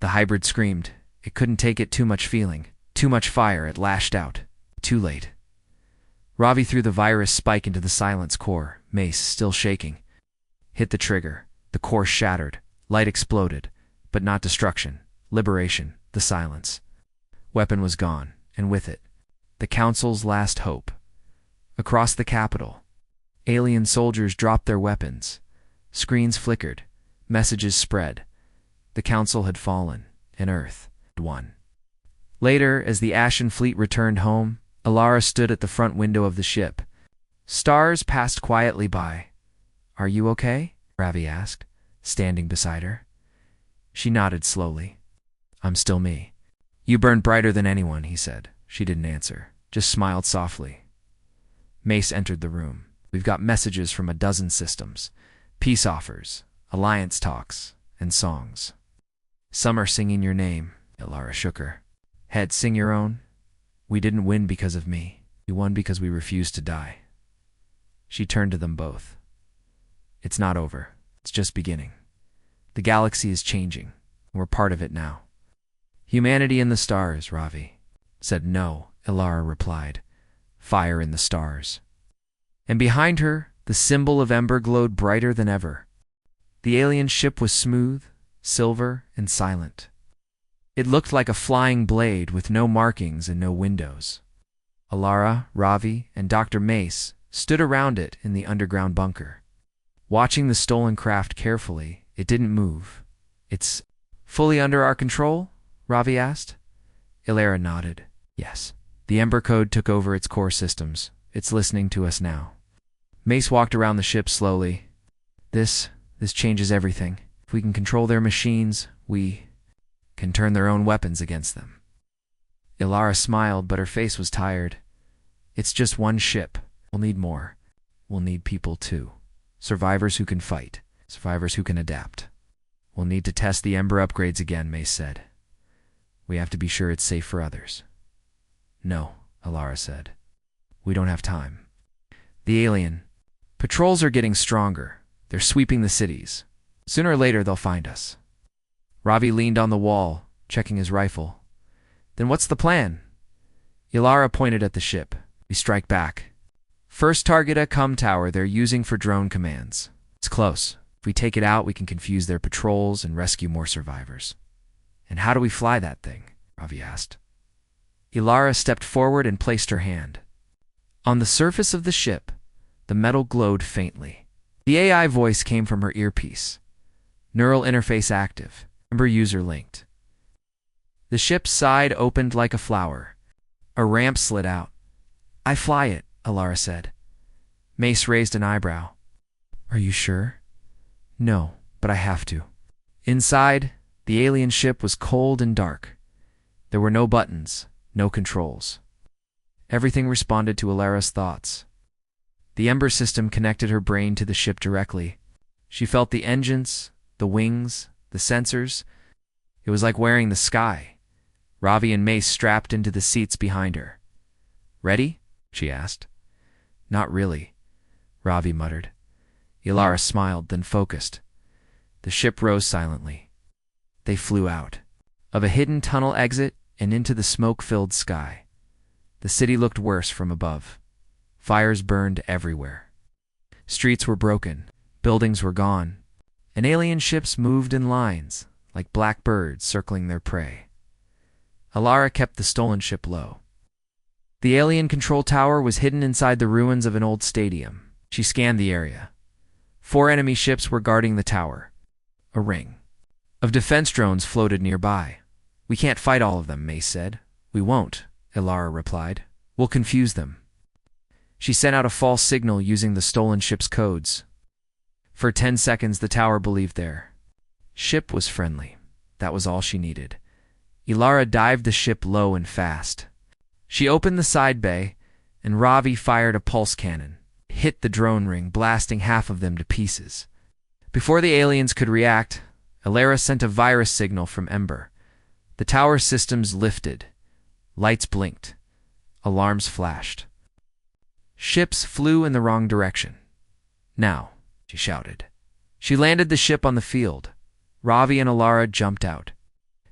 Speaker 1: The hybrid screamed. It couldn't take it. Too much feeling, too much fire. It lashed out. Too late. Ravi threw the virus spike into the silence core. Mace, still shaking, hit the trigger. The core shattered. Light exploded, but not destruction. Liberation, the silence. Weapon was gone, and with it, the Council's last hope. Across the capital, alien soldiers dropped their weapons. Screens flickered. Messages spread. The Council had fallen, and Earth had won. Later, as the Ashen Fleet returned home, Ilara stood at the front window of the ship. Stars passed quietly by. "Are you okay?" Ravi asked, standing beside her. She nodded slowly. "I'm still me." "You burn brighter than anyone," he said. She didn't answer, just smiled softly. Mace entered the room. "We've got messages from a dozen systems. Peace offers, alliance talks, and songs. Some are singing your name." Ilara shook her head. "Sing your own. We didn't win because of me. We won because we refused to die." She turned to them both. "It's not over. It's just beginning. The galaxy is changing, and we're part of it now." "Humanity in the stars," Ravi said. "No," Ilara replied. "Fire in the stars." And behind her, the symbol of Ember glowed brighter than ever. The alien ship was smooth, silver, and silent. It looked like a flying blade with no markings and no windows. Ilara, Ravi, and Dr. Mace stood around it in the underground bunker. Watching the stolen craft carefully, it didn't move. "It's fully under our control?" Ravi asked. Ilara nodded. "Yes." The Ember Code took over its core systems. It's listening to us now. Mace walked around the ship slowly. This changes everything. If we can control their machines, we can turn their own weapons against them. Ilara smiled, but her face was tired. It's just one ship. We'll need more. We'll need people too. Survivors who can fight. Survivors who can adapt. We'll need to test the Ember upgrades again, Mace said. We have to be sure it's safe for others. No, Ilara said. We don't have time. The alien. Patrols are getting stronger. They're sweeping the cities. Sooner or later, they'll find us. Ravi leaned on the wall, checking his rifle. Then what's the plan? Ilara pointed at the ship. We strike back. First target a comm tower they're using for drone commands. It's close. If we take it out, we can confuse their patrols and rescue more survivors. And how do we fly that thing? Ravi asked. Ilara stepped forward and placed her hand. On the surface of the ship, the metal glowed faintly. The AI voice came from her earpiece. Neural interface active. Ember user linked. The ship's side opened like a flower. A ramp slid out. I fly it, Ilara said. Mace raised an eyebrow. Are you sure? No, but I have to. Inside, the alien ship was cold and dark. There were no buttons, no controls. Everything responded to Ilara's thoughts. The Ember system connected her brain to the ship directly. She felt the engines, the wings, the sensors. It was like wearing the sky. Ravi and Mace strapped into the seats behind her. Ready? She asked. Not really, Ravi muttered. Ilara smiled, then focused. The ship rose silently. They flew out of a hidden tunnel exit and into the smoke-filled sky. The city looked worse from above. Fires burned everywhere. Streets were broken. Buildings were gone. And alien ships moved in lines, like black birds circling their prey. Ilara kept the stolen ship low. The alien control tower was hidden inside the ruins of an old stadium. She scanned the area. 4 enemy ships were guarding the tower. A ring of defense drones floated nearby. We can't fight all of them, Mace said. We won't, Ilara replied. We'll confuse them. She sent out a false signal using the stolen ship's codes. For 10 seconds, the tower believed their ship was friendly. That was all she needed. Ilara dived the ship low and fast. She opened the side bay, and Ravi fired a pulse cannon. It hit the drone ring, blasting half of them to pieces. Before the aliens could react, Ilara sent a virus signal from Ember. The tower systems lifted. Lights blinked. Alarms flashed. Ships flew in the wrong direction. Now, she shouted. She landed the ship on the field. Ravi and Ilara jumped out.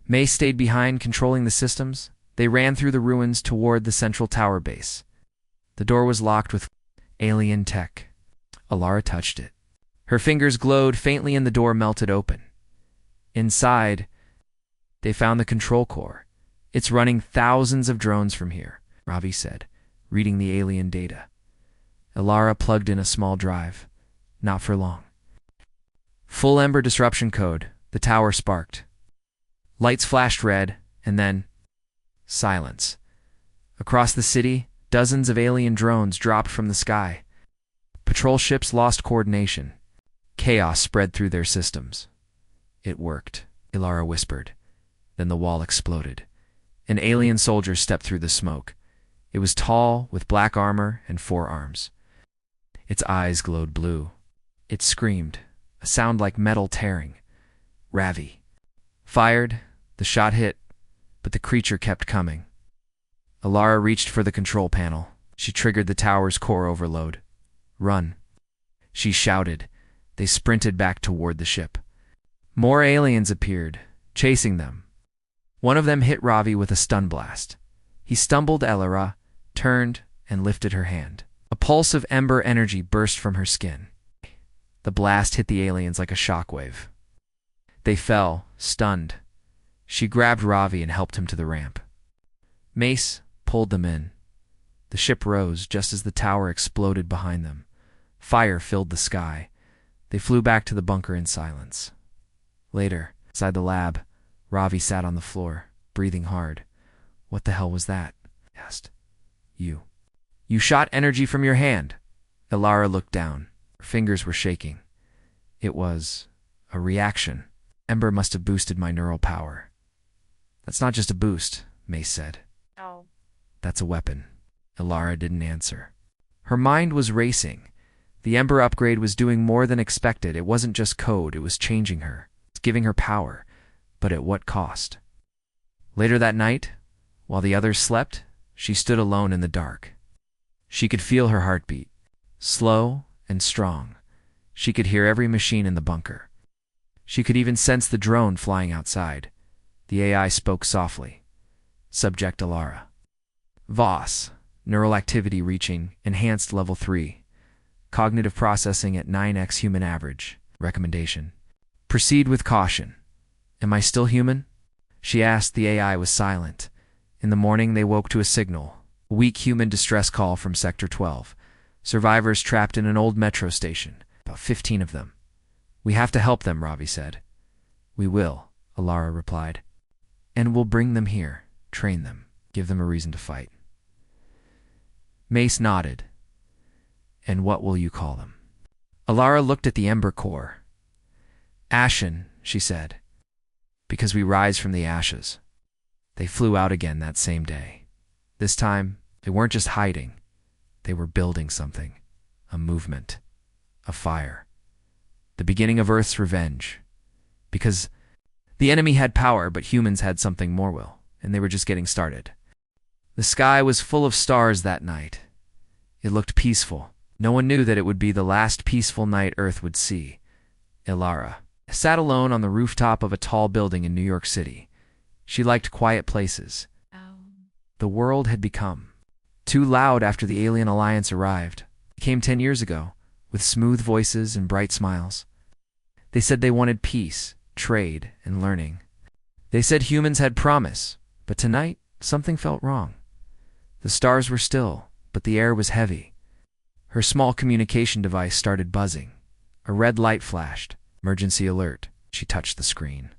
Speaker 1: May stayed behind, controlling the systems. They ran through the ruins toward the central tower base. The door was locked with alien tech. Ilara touched it. Her fingers glowed faintly and the door melted open. Inside, they found the control core. It's running thousands of drones from here, Ravi said, reading the alien data. Ilara plugged in a small drive. Not for long. Full Ember disruption code. The tower sparked. Lights flashed red, and then silence. Across the city, dozens of alien drones dropped from the sky. Patrol ships lost coordination. Chaos spread through their systems. It worked, Ilara whispered. Then the wall exploded. An alien soldier stepped through the smoke. It was tall, with black armor and 4 arms. Its eyes glowed blue. It screamed, a sound like metal tearing. Ravi. Fired, the shot hit, but the creature kept coming. Ilara reached for the control panel. She triggered the tower's core overload. Run. She shouted. They sprinted back toward the ship. More aliens appeared, chasing them. One of them hit Ravi with a stun blast. He stumbled. Ilara turned and lifted her hand. A pulse of Ember energy burst from her skin. The blast hit the aliens like a shockwave. They fell, stunned. She grabbed Ravi and helped him to the ramp. Mace pulled them in. The ship rose just as the tower exploded behind them. Fire filled the sky. They flew back to the bunker in silence. Later, inside the lab, Ravi sat on the floor, breathing hard. What the hell was that? He asked. You You shot energy from your hand. Ilara looked down. Her fingers were shaking. It was a reaction. Ember must have boosted my neural power. That's not just a boost, Mace said.
Speaker 2: Oh.
Speaker 1: That's a weapon. Ilara didn't answer. Her mind was racing. The Ember upgrade was doing more than expected. It wasn't just code, it was changing her. It was giving her power. But at what cost? Later that night, while the others slept, she stood alone in the dark. She could feel her heartbeat, slow and strong. She could hear every machine in the bunker. She could even sense the drone flying outside. The AI spoke softly. Subject Ilara. VOS, neural activity reaching enhanced level 3. Cognitive processing at 9x human average. Recommendation. Proceed with caution. Am I still human? She asked. The AI was silent. In the morning, they woke to a signal. A weak human distress call from Sector 12. Survivors trapped in an old metro station. About 15 of them. We have to help them, Ravi said. We will, Ilara replied. And we'll bring them here, train them, give them a reason to fight. Mace nodded. And what will you call them? Ilara looked at the Ember core. Ashen, she said. Because we rise from the ashes. They flew out again that same day. This time, they weren't just hiding. They were building something. A movement. A fire. The beginning of Earth's revenge. Because the enemy had power, but humans had something more will, and they were just getting started. The sky was full of stars that night. It looked peaceful. No one knew that it would be the last peaceful night Earth would see. Ilara sat alone on the rooftop of a tall building in New York City. She liked quiet places.
Speaker 2: Oh.
Speaker 1: The world had become too loud after the alien alliance arrived. It came 10 years ago, with smooth voices and bright smiles. They said they wanted peace, trade, and learning. They said humans had promise, but tonight, something felt wrong. The stars were still, but the air was heavy. Her small communication device started buzzing. A red light flashed. Emergency alert. She touched the screen.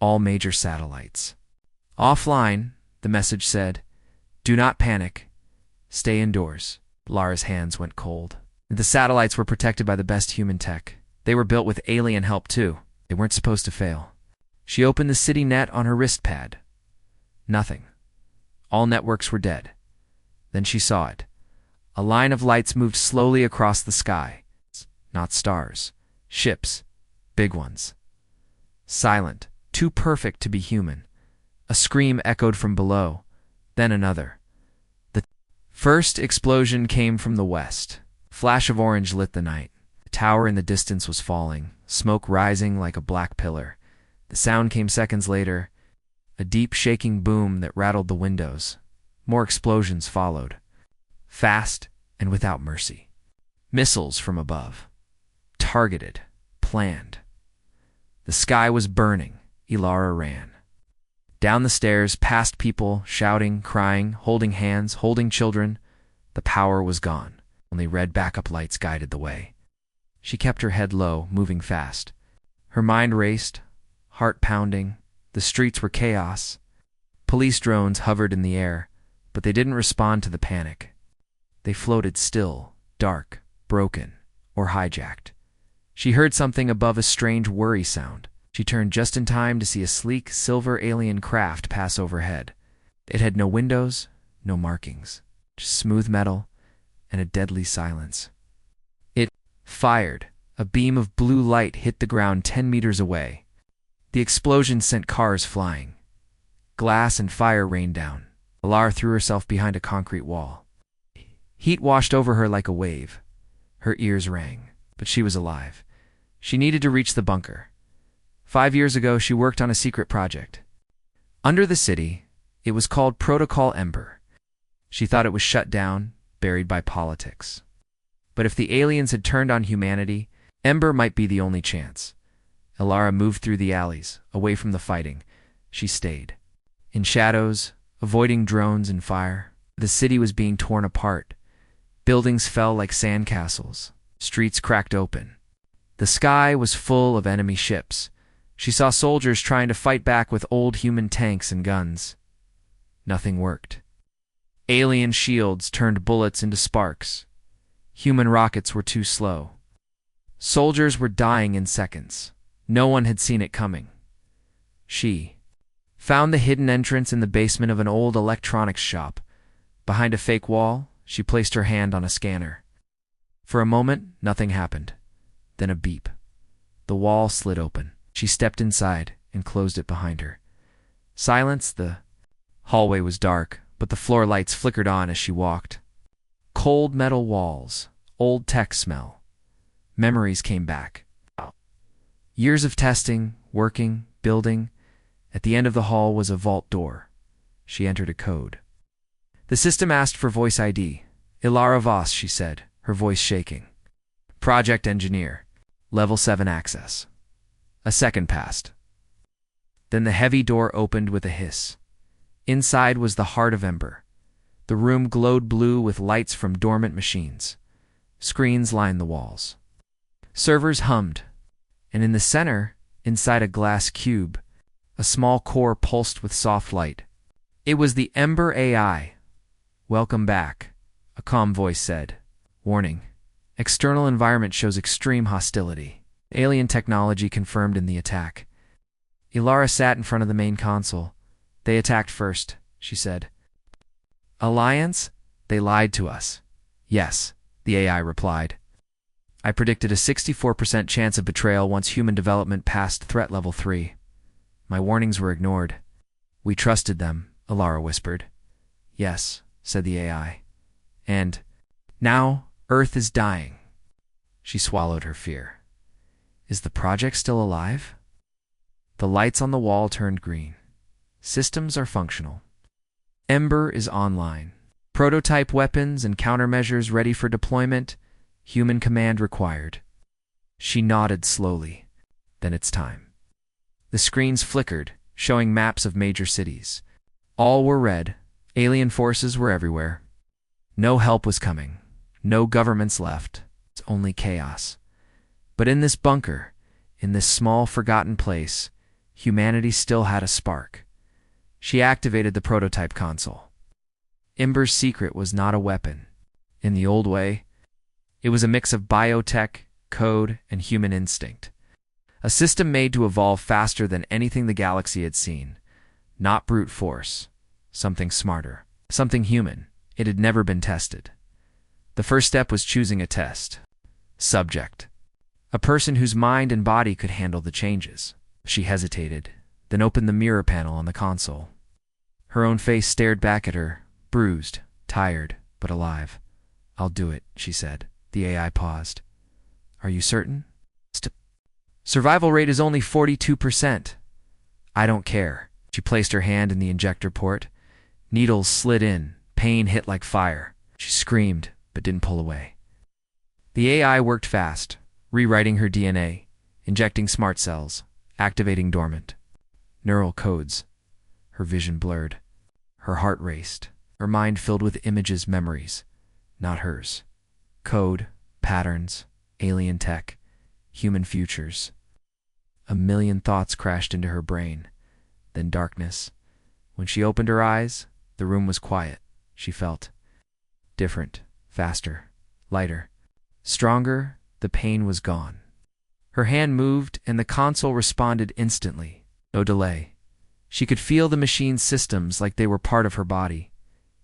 Speaker 1: All major satellites. Offline, the message said. Do not panic. Stay indoors. Lara's hands went cold. The satellites were protected by the best human tech. They were built with alien help too. They weren't supposed to fail. She opened the city net on her wrist pad. Nothing. All networks were dead. Then she saw it. A line of lights moved slowly across the sky. Not stars. Ships. Big ones. Silent. Too perfect to be human. A scream echoed from below. Then another. The first explosion came from the west. A flash of orange lit the night. The tower in the distance was falling, smoke rising like a black pillar. The sound came seconds later. A deep shaking boom that rattled the windows. More explosions followed. Fast and without mercy. Missiles from above. Targeted. Planned. The sky was burning. Ilara ran. Down the stairs, past people, shouting, crying, holding hands, holding children. The power was gone. Only red backup lights guided the way. She kept her head low, moving fast. Her mind raced, heart pounding. The streets were chaos. Police drones hovered in the air, but they didn't respond to the panic. They floated still, dark, broken, or hijacked. She heard something above, a strange worry sound. She turned just in time to see a sleek, silver alien craft pass overhead. It had no windows, no markings, just smooth metal and a deadly silence. It fired. A beam of blue light hit the ground 10 meters away. The explosion sent cars flying. Glass and fire rained down. Ilara threw herself behind a concrete wall. Heat washed over her like a wave. Her ears rang, but she was alive. She needed to reach the bunker. 5 years ago, she worked on a secret project. Under the city, it was called Protocol Ember. She thought it was shut down, buried by politics. But if the aliens had turned on humanity, Ember might be the only chance. Ilara moved through the alleys, away from the fighting. She stayed. In shadows, avoiding drones and fire, the city was being torn apart. Buildings fell like sandcastles. Streets cracked open. The sky was full of enemy ships. She saw soldiers trying to fight back with old human tanks and guns. Nothing worked. Alien shields turned bullets into sparks. Human rockets were too slow. Soldiers were dying in seconds. No one had seen it coming. She found the hidden entrance in the basement of an old electronics shop. Behind a fake wall, she placed her hand on a scanner. For a moment, nothing happened. Then a beep. The wall slid open. She stepped inside and closed it behind her. Silence. The hallway was dark, but the floor lights flickered on as she walked. Cold metal walls, old tech smell. Memories came back. Years of testing, working, building. At the end of the hall was a vault door. She entered a code. The system asked for voice ID. Ilara Voss, she said, her voice shaking. Project engineer. Level 7 access. A second passed. Then the heavy door opened with a hiss. Inside was the heart of Ember. The room glowed blue with lights from dormant machines. Screens lined the walls. Servers hummed. And in the center, inside a glass cube, a small core pulsed with soft light. It was the Ember AI. Welcome back, a calm voice said. Warning. External environment shows extreme hostility. Alien technology confirmed in the attack. Ilara sat in front of the main console. They attacked first, she said. Alliance? They lied to us. Yes, the AI replied. I predicted a 64% chance of betrayal once human development passed threat level 3. My warnings were ignored. We trusted them, Ilara whispered. Yes, said the AI. And now Earth is dying. She swallowed her fear. Is the project still alive? The lights on the wall turned green. Systems are functional. Ember is online. Prototype weapons and countermeasures ready for deployment. Human command required. She nodded slowly. Then it's time. The screens flickered, showing maps of major cities. All were red. Alien forces were everywhere. No help was coming. No governments left. It's only chaos. But in this bunker, in this small forgotten place, humanity still had a spark. She activated the prototype console. Ember's secret was not a weapon. In the old way, it was a mix of biotech, code, and human instinct. A system made to evolve faster than anything the galaxy had seen. Not brute force. Something smarter. Something human. It had never been tested. The first step was choosing a test. Subject. A person whose mind and body could handle the changes. She hesitated, then opened the mirror panel on the console. Her own face stared back at her, bruised, tired, but alive. I'll do it, she said. The AI paused. Are you certain? Survival rate is only 42%. I don't care. She placed her hand in the injector port. Needles slid in. Pain hit like fire. She screamed, but didn't pull away. The AI worked fast, rewriting her DNA, injecting smart cells, activating dormant neural codes. Her vision blurred. Her heart raced. Her mind filled with images, memories, not hers. Code, patterns, alien tech, human futures. A million thoughts crashed into her brain. Then darkness. When she opened her eyes, the room was quiet. She felt different, faster, lighter, stronger. The pain was gone. Her hand moved, and the console responded instantly. No delay. She could feel the machine's systems like they were part of her body.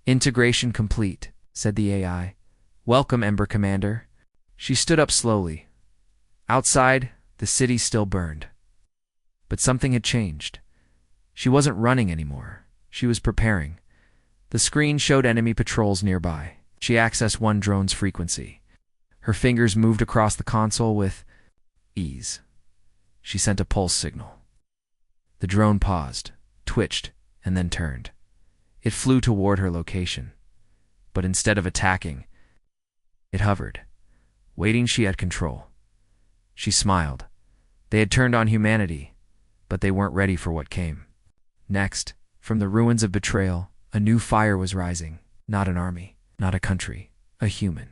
Speaker 1: Integration complete, said the AI. Welcome, Ember Commander. She stood up slowly. Outside, the city still burned. But something had changed. She wasn't running anymore. She was preparing. The screen showed enemy patrols nearby. She accessed one drone's frequency. Her fingers moved across the console with ease. She sent a pulse signal. The drone paused, twitched, and then turned. It flew toward her location. But instead of attacking, it hovered, waiting. She had control. She smiled. They had turned on humanity, but they weren't ready for what came. Next, from the ruins of betrayal, a new fire was rising. Not an army, not a country, a human.